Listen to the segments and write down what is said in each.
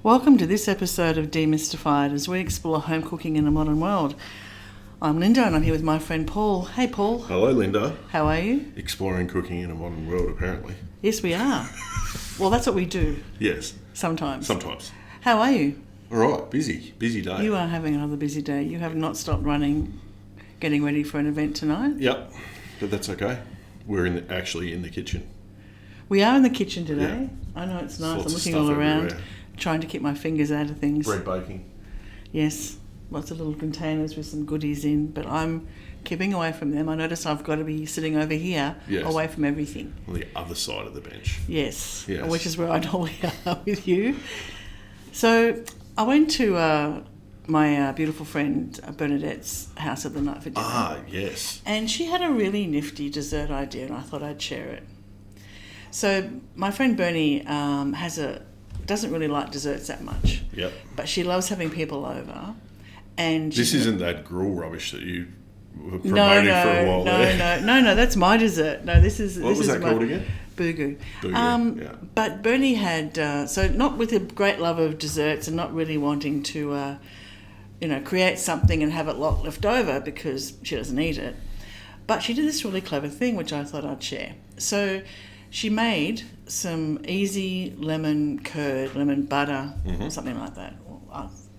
Welcome to this episode of Demystified as we explore home cooking in a modern world. I'm Linda and I'm here with my friend Paul. Hey Paul. Hello Linda. How are you? Exploring cooking in a modern world apparently. Yes, we are. Well, that's what we do. Yes. Sometimes. How are you? All right, busy day. You are having another busy day. You have not stopped running, getting ready for an event tonight. Yep, but that's okay. We're actually in the kitchen. We are in the kitchen today. Yeah. I know it's nice. Lots I'm of looking stuff all around, everywhere. trying to keep my fingers out of things. Bread baking. Yes, lots of little containers with some goodies in, but I'm keeping away from them. I notice I've got to be sitting over here, Yes. away from everything. On the other side of the bench. Yes, Yes. which is where I normally are with you. So I went to my beautiful friend Bernadette's house at the night for dinner. Ah, yes. And she had a really nifty dessert idea and I thought I'd share it. So my friend Bernie doesn't really like desserts that much. Yep. But she loves having people over. And This isn't that gruel rubbish that you were promoting for a while there. No, that's my dessert. No, this is... What was that called again? Boogoo. Yeah. But Bernie had, so not with a great love of desserts and not really wanting to, create something and have it left over because she doesn't eat it. But she did this really clever thing, which I thought I'd share. So she made some easy lemon butter, something like that.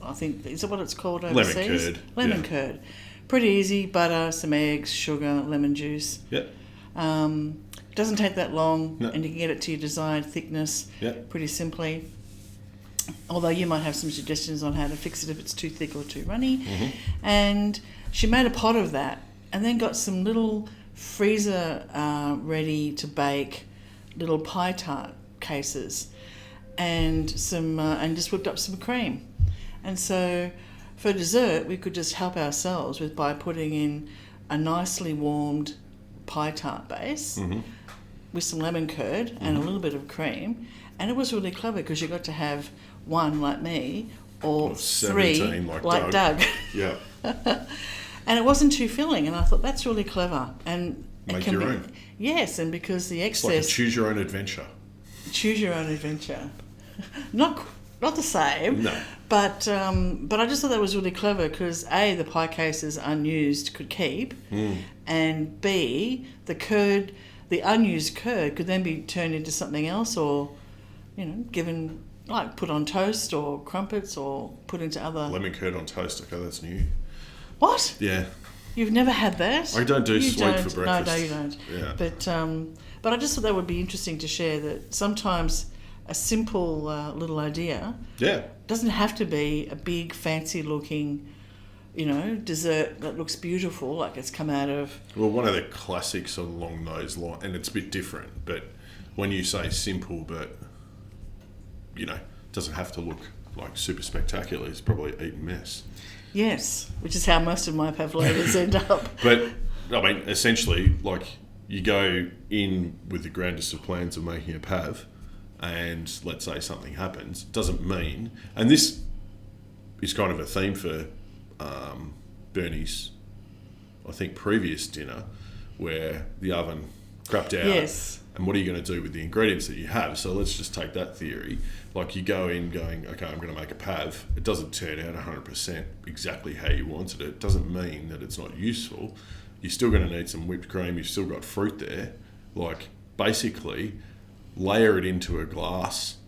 I think, is it what it's called overseas? Lemon curd. Pretty easy, butter, some eggs, sugar, lemon juice. Yep. Doesn't take that long, No. and you can get it to your desired thickness pretty simply. Although you might have some suggestions on how to fix it if it's too thick or too runny. Mm-hmm. And she made a pot of that and then got some little freezer ready to bake little pie tart cases and and just whipped up some cream. And so for dessert, we could just help ourselves by putting in a nicely warmed pie tart base with some lemon curd and a little bit of cream. And it was really clever because you got to have one like me or 17 three like Doug. Doug. Yeah. And it wasn't too filling. And I thought, that's really clever. And Make your own. Yes, and because the It's like a excess... choose your own adventure. Choose your own adventure. Not the same. No. But I just thought that was really clever because A, the pie cases unused could keep, and B, the unused curd could then be turned into something else or, given, like put on toast or crumpets or put into other... Lemon curd on toast. Okay, that's new. What? Yeah. You've never had that? I don't do You sweet don't. for breakfast. No, you don't. Yeah. But I just thought that would be interesting to share that sometimes a simple little idea doesn't have to be a big fancy looking, dessert that looks beautiful like it's come out of... Well, one of the classics along those lines, and it's a bit different, but when you say simple but, doesn't have to look like super spectacular, it's probably eat and mess. Yes, which is how most of my pavlovas end up. But, I mean, essentially, like, you go in with the grandest of plans of making a pav, and let's say something happens, doesn't mean... And this is kind of a theme for Bernie's, I think, previous dinner, where the oven crapped out. Yes. And what are you going to do with the ingredients that you have? So let's just take that theory. Like, you go in going, okay, I'm going to make a pav. It doesn't turn out 100% exactly how you wanted it. It doesn't mean that it's not useful. You're still going to need some whipped cream. You've still got fruit there. Like, basically, layer it into a glass,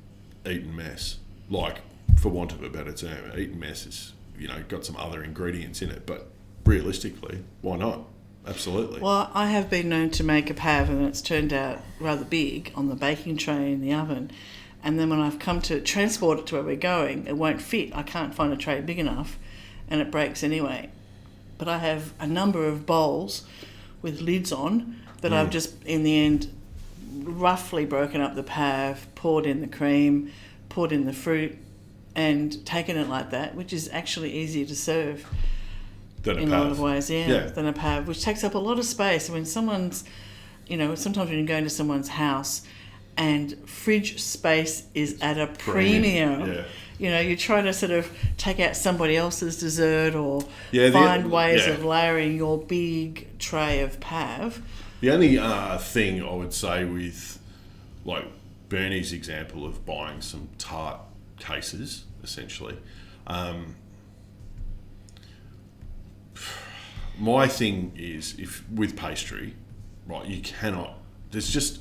eat and mess. Like, for want of a better term, eat and mess is, got some other ingredients in it. But realistically, why not? Absolutely. Well, I have been known to make a pav and it's turned out rather big on the baking tray in the oven. And then when I've come to transport it to where we're going, it won't fit. I can't find a tray big enough and it breaks anyway. But I have a number of bowls with lids on that I've just, in the end, roughly broken up the pav, poured in the cream, poured in the fruit and taken it like that, which is actually easier to serve. Than a in pav. a lot of ways, than a pav, which takes up a lot of space. When someone's, sometimes when you go into someone's house and fridge space is at a premium, you try to sort of take out somebody else's dessert or find ways of layering your big tray of pav. The only thing I would say with, like, Bernie's example of buying some tart cases, essentially. My thing is, if with pastry, right, you cannot. There's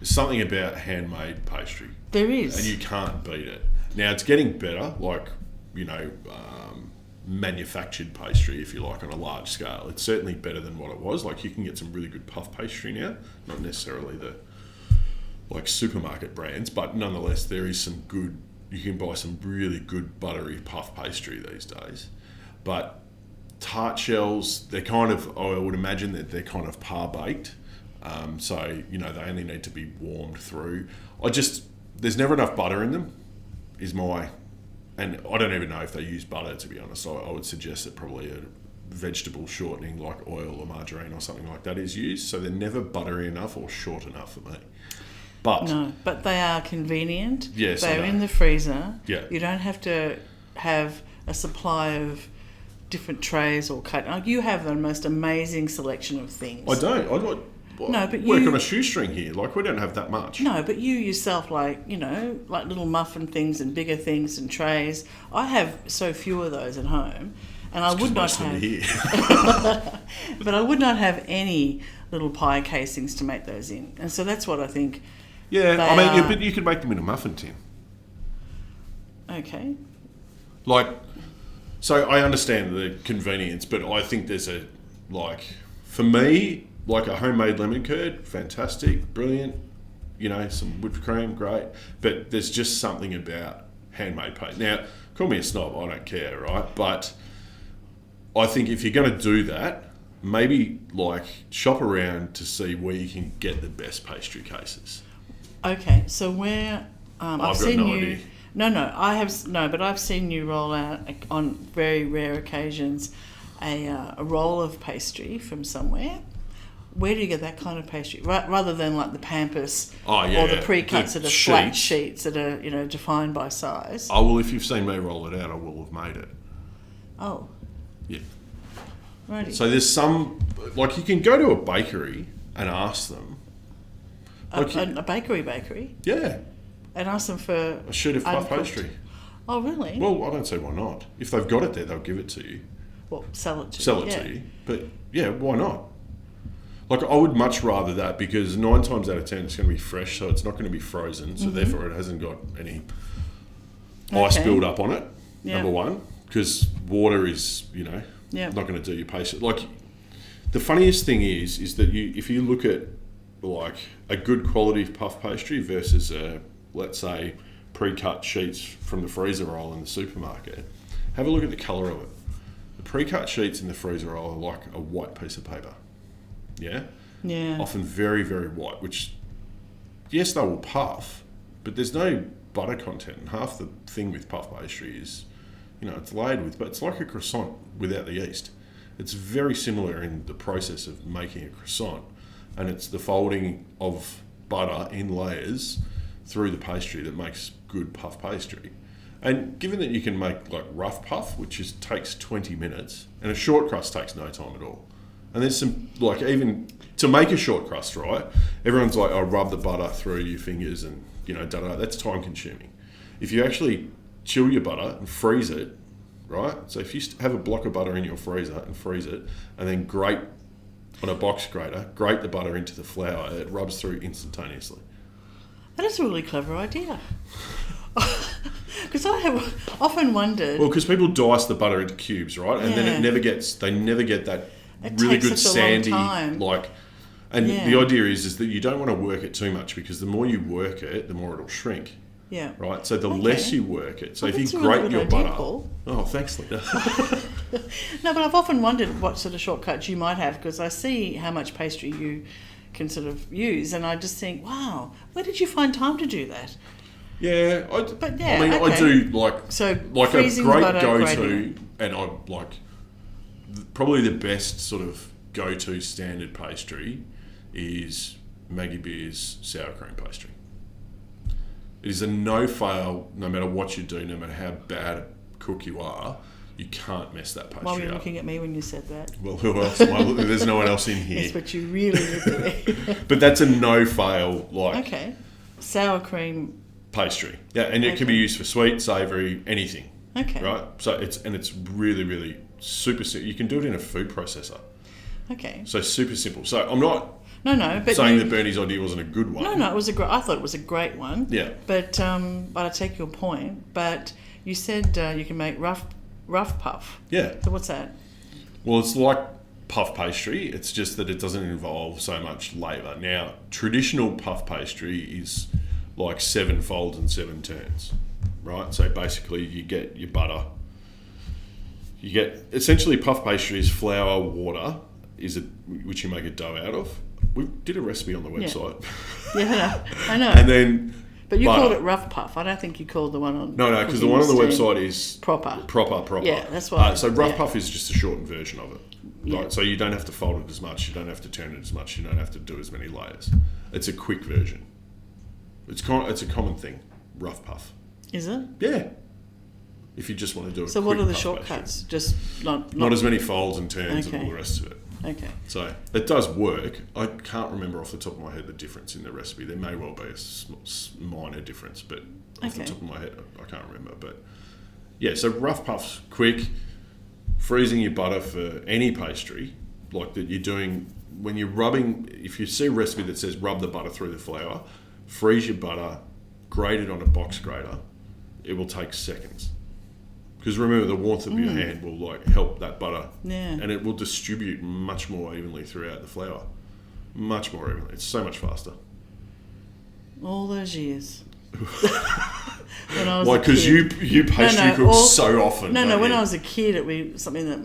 something about handmade pastry. There is, and you can't beat it. Now it's getting better, manufactured pastry, if you like, on a large scale. It's certainly better than what it was. Like, you can get some really good puff pastry now, not necessarily the supermarket brands, but nonetheless there is some good. You can buy some really good buttery puff pastry these days. But tart shells, they're kind of, I would imagine that they're kind of par baked. So, they only need to be warmed through. There's never enough butter in them, and I don't even know if they use butter, to be honest. I would suggest that probably a vegetable shortening like oil or margarine or something like that is used. So they're never buttery enough or short enough for me. But they are convenient. Yes, they're in the freezer. Yeah. You don't have to have a supply of different trays or cut. You have the most amazing selection of things. I don't. No, but work you on a shoestring here. Like, we don't have that much. No, but you yourself, like little muffin things and bigger things and trays. I have so few of those at home, and I would not have. Here. But I would not have any little pie casings to make those in, and so that's what I think. Yeah, but you could make them in a muffin tin. Okay. So I understand the convenience, but I think there's for me, a homemade lemon curd, fantastic, brilliant. Some whipped cream, great. But there's just something about handmade pastry. Now, call me a snob, I don't care, right? But I think if you're going to do that, maybe shop around to see where you can get the best pastry cases. Okay, so where I've seen no you. idea. But I've seen you roll out on very rare occasions a roll of pastry from somewhere. Where do you get that kind of pastry? Rather than like the Pampas or the pre-cuts that are flat sheets that are defined by size. Oh, well, if you've seen me roll it out, I will have made it. Oh. Yeah. Righty. So there's some you can go to a bakery and ask them. A bakery? Yeah. And ask them for a sheet of puff pastry. Oh, really? Well, I don't see why not. If they've got it there, they'll give it to you. Well, sell it to you. But yeah, why not? I would much rather that, because 9 times out of 10 it's going to be fresh, so it's not going to be frozen, so therefore it hasn't got any ice build up on it, number one, because water is, not going to do your pastry. The funniest thing is that if you look at a good quality puff pastry versus let's say pre-cut sheets from the freezer roll in the supermarket, have a look at the colour of it. The pre-cut sheets in the freezer roll are like a white piece of paper. Yeah? Yeah. Often very, very white, which, yes, they will puff, but there's no butter content. And half the thing with puff pastry is, it's laid with, but it's like a croissant without the yeast. It's very similar in the process of making a croissant, and it's the folding of butter in layers through the pastry that makes good puff pastry. And given that you can make rough puff, which takes 20 minutes, and a short crust takes no time at all. And there's some, even to make a short crust, right? Everyone's rub the butter through your fingers and, da-da. That's time consuming. If you actually chill your butter and freeze it, right? So if you have a block of butter in your freezer and freeze it, and then grate on a box grater, grate the butter into the flour, it rubs through instantaneously. That is a really clever idea. Because I have often wondered... Well, because people dice the butter into cubes, right? And then they never get that really good sandy, and the idea is that you don't want to work it too much, because the more you work it, the more it'll shrink. Yeah. Right? So the less you work it. So if you grate your butter... Paul. Oh, thanks, Linda. No, but I've often wondered what sort of shortcuts you might have, because I see how much pastry you can sort of use, and I just think, wow, where did you find time to do that? Yeah, I do so a great go-to, and I probably the best sort of go-to standard pastry is Maggie Beer's sour cream pastry. It is a no-fail, no matter what you do, no matter how bad a cook you are, you can't mess that pastry up. Why were you looking at me when you said that? Well, who else? There's no one else in here. Yes, but you really looked at me. But that's a no-fail. Okay. Sour cream Pastry. Yeah, and it can be used for sweet, savoury, anything. Okay. Right? So it's really, really super simple. You can do it in a food processor. Okay. So super simple. So I'm not but saying that Bernie's idea wasn't a good one. No, it was I thought it was a great one. Yeah. But I take your point. But you said you can make rough puff. Yeah. So what's that? Well, it's like puff pastry. It's just that it doesn't involve so much labour. Now, traditional puff pastry is like 7 folds and 7 turns, right? So basically, you get your butter. You get essentially puff pastry is flour, water, which you make a dough out of. We did a recipe on the website. Yeah, I know. And then, but you called it rough puff. I don't think you called the one on. No, because the one on the website is proper. Yeah, that's why. So rough puff is just a shortened version of it. Yeah. Right, so you don't have to fold it as much, you don't have to turn it as much, you don't have to do as many layers. It's a quick version. It's a common thing, rough puff. Is it? Yeah. If you just want to do it. So what are the shortcuts? Pastry. Just not as many folds and turns and all the rest of it. Okay. So it does work. I can't remember off the top of my head the difference in the recipe. There may well be a minor difference, but off the top of my head, I can't remember. But yeah, so rough puff's quick. Freezing your butter for any pastry, like that you're doing when you're rubbing. If you see a recipe that says rub the butter through the flour, freeze your butter, grate it on a box grater. It will take seconds. Because remember, the warmth of your hand will like help that butter, and it will distribute much more evenly throughout the flour, much more evenly. It's so much faster. All those years. When I was like because you pastry cook so often. When I was a kid, it was something that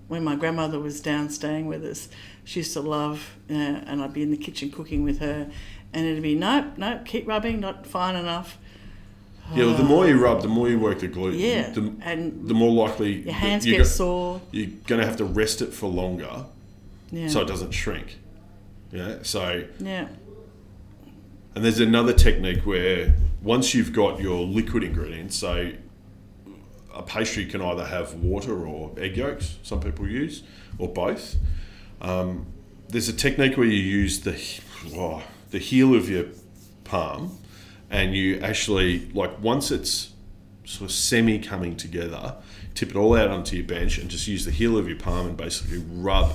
when my grandmother was down staying with us, she used to love, and I'd be in the kitchen cooking with her, and it'd be nope, keep rubbing, not fine enough. Yeah, well, the more you rub, the more you work the gluten. Yeah, the more likely your hands get sore. You're going to have to rest it for longer, so it doesn't shrink. Yeah, so yeah. And there's another technique where once you've got your liquid ingredients, so a pastry can either have water or egg yolks, some people use, or both. There's a technique where you use the heel of your palm, and you actually, like once it's sort of semi coming together, tip it all out onto your bench and just use the heel of your palm and basically rub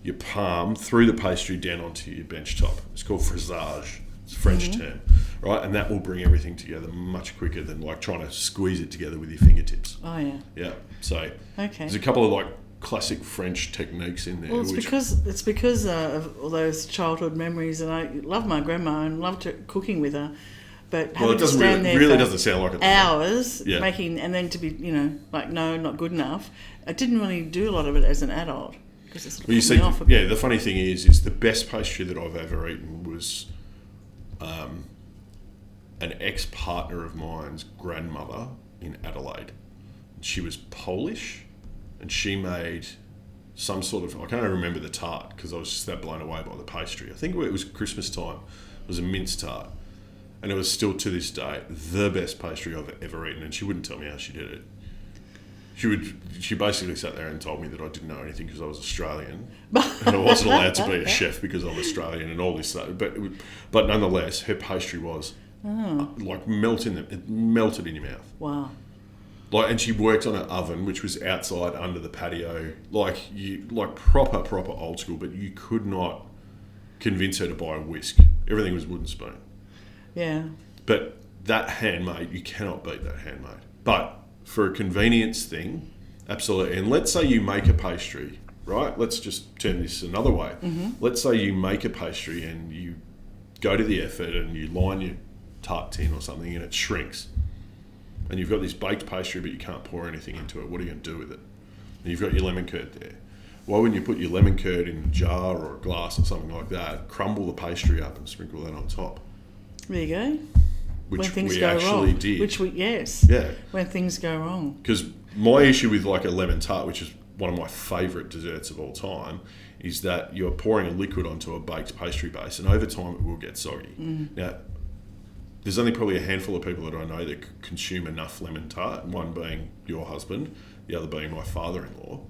your palm through the pastry down onto your bench top. It's called fraisage. It's a French term, right? And that will bring everything together much quicker than like trying to squeeze it together with your fingertips. Oh yeah. Yeah. So there's a couple of like classic French techniques in there. Well, it's because of all those childhood memories, and I love my grandma and loved cooking with her. But having to stand there really for doesn't sound like it. Hours making, and then to be not good enough. I didn't really do a lot of it as an adult because it's the funny thing is the best pastry that I've ever eaten was an ex-partner of mine's grandmother in Adelaide. She was Polish, and she made some sort of, I can't remember the tart because I was just that blown away by the pastry. I think it was Christmas time. It was a mince tart, and it was still to this day the best pastry I've ever eaten, and she wouldn't tell me how she did it. She basically sat there and told me that I didn't know anything because I was Australian and I wasn't allowed to be a chef because I'm Australian and all this stuff. But nonetheless, her pastry was like melted in your mouth. Wow. And she worked on an oven which was outside under the patio, like proper old school. But you could not convince her to buy a whisk. Everything was wooden spoon. Yeah. But that handmade, you cannot beat that handmade. But for a convenience thing, absolutely. And let's say you make a pastry, right? Let's just turn this another way. Mm-hmm. Let's say you make a pastry and you go to the effort and you line your tart tin or something and it shrinks. And you've got this baked pastry but you can't pour anything into it. What are you going to do with it? And you've got your lemon curd there. Why wouldn't you put your lemon curd in a jar or a glass or something like that, crumble the pastry up and sprinkle that on top? There you go. Which when things we go actually wrong. did. Yeah. When things go wrong. Because my issue with like a lemon tart, which is one of my favourite desserts of all time, is that you're pouring a liquid onto a baked pastry base and over time it will get soggy. Now, there's only probably a handful of people that I know that consume enough lemon tart, one being your husband, the other being my father-in-law,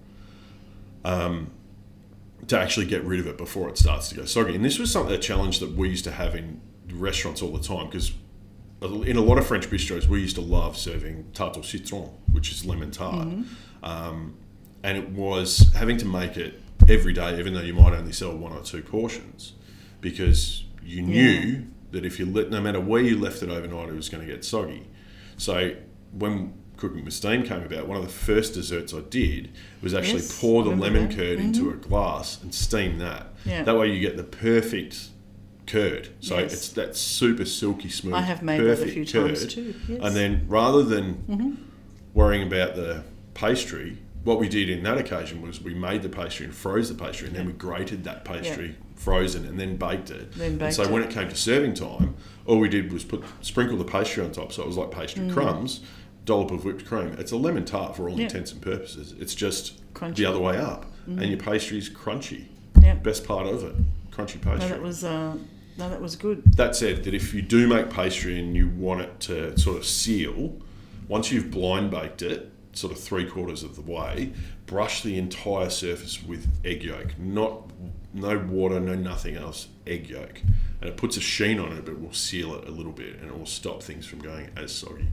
to actually get rid of it before it starts to go soggy. And this was a challenge that we used to have in restaurants all the time because in a lot of French bistros, we used to love serving tarte au citron, which is lemon tart. And it was having to make it every day, even though you might only sell 1 or 2 portions, because you knew that if no matter where you left it overnight, it was going to get soggy. So when cooking with steam came about, one of the first desserts I did was actually pour the lemon curd into a glass and steam that. Yeah. That way you get the perfect curd. So it's that super silky smooth, I have made that a few times too. Yes. And then rather than worrying about the pastry, what we did in that occasion was we made the pastry and froze the pastry, and then we grated that pastry frozen and then baked it. So when it came to serving time, all we did was sprinkle the pastry on top, so it was like pastry crumbs, dollop of whipped cream. It's a lemon tart for all intents and purposes. It's just crunchy. The other way up, and your pastry's crunchy. Best part of it, crunchy pastry. That was good. That said, that if you do make pastry and you want it to sort of seal, once you've blind baked it, sort of 3/4 of the way, brush the entire surface with egg yolk. No water, no nothing else, egg yolk. And it puts a sheen on it, but it will seal it a little bit and it will stop things from going as soggy.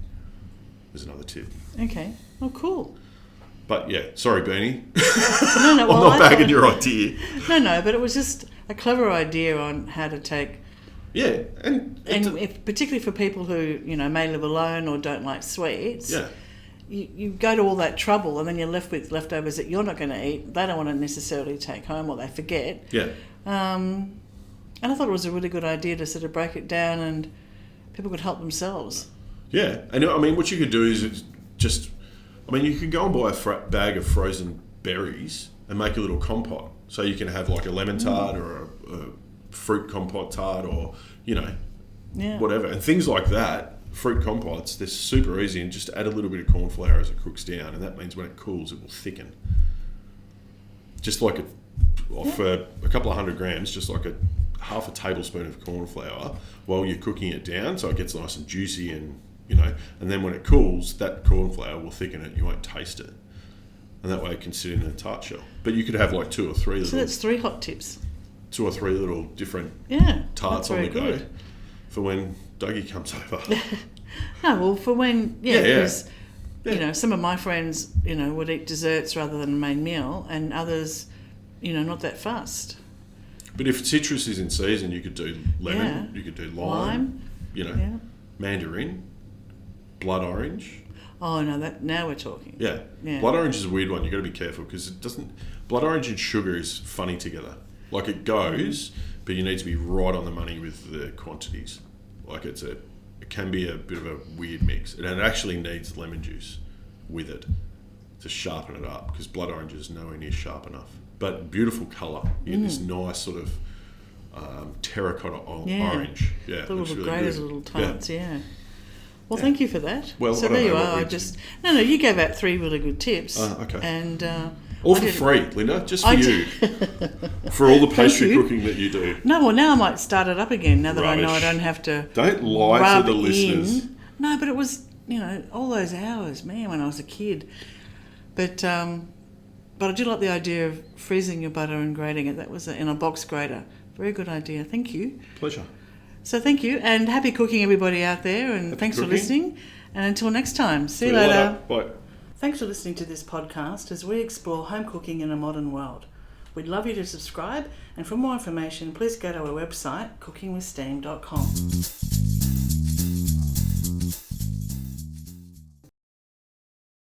There's another tip. Okay. Oh, cool. But yeah, sorry, Bernie. No, I'm not bagging your idea. No, but it was just a clever idea on how to take... Yeah. And particularly for people who, may live alone or don't like sweets... Yeah. You go to all that trouble and then you're left with leftovers that you're not going to eat. They don't want to necessarily take home or they forget. Yeah. And I thought it was a really good idea to sort of break it down and people could help themselves. Yeah. And I mean, what you could do is you can go and buy a bag of frozen berries and make a little compote. So you can have like a lemon tart or a fruit compote tart or, whatever. And things like that. Fruit compotes, they're super easy, and just add a little bit of corn flour as it cooks down, and that means when it cools it will thicken. Just like for a couple of 100 grams, just like half a tablespoon of corn flour while you're cooking it down, so it gets nice and juicy, and and then when it cools, that corn flour will thicken it, you won't taste it, and that way it can sit in a tart shell. But you could have like 2 or 3 so that's 3 hot tips. 2 or 3 little different tarts on the go for when Dougie comes over. For when, because, some of my friends, would eat desserts rather than a main meal, and others, not that fussed. But if citrus is in season, you could do lemon, you could do lime, mandarin, blood orange. Oh, no, now we're talking. Yeah. Blood orange is a weird one. You've got to be careful because blood orange and sugar is funny together. Like it goes, but you need to be right on the money with the quantities. Like it can be a bit of a weird mix, and it actually needs lemon juice with it to sharpen it up, because blood orange is nowhere near sharp enough. But beautiful colour. You get this nice sort of terracotta orange. Yeah, the little grated little tarts. Yeah. Well, Yeah. Thank you for that. Well, so I don't there you know are. You gave out 3 really good tips. Okay. And all for free, Linda, just for you. For all the pastry cooking that you do. No, well, now I might start it up again. Now that I know I Rubbish. don't have to. Don't lie to the listeners. No, but it was all those hours, man, when I was a kid. But I do like the idea of freezing your butter and grating it. That was in a box grater. Very good idea. Thank you. Pleasure. So thank you, and happy cooking, everybody out there, and thanks for listening. And until next time, see you later. Bye. Thanks for listening to this podcast as we explore home cooking in a modern world. We'd love you to subscribe, and for more information, please go to our website, cookingwithsteam.com.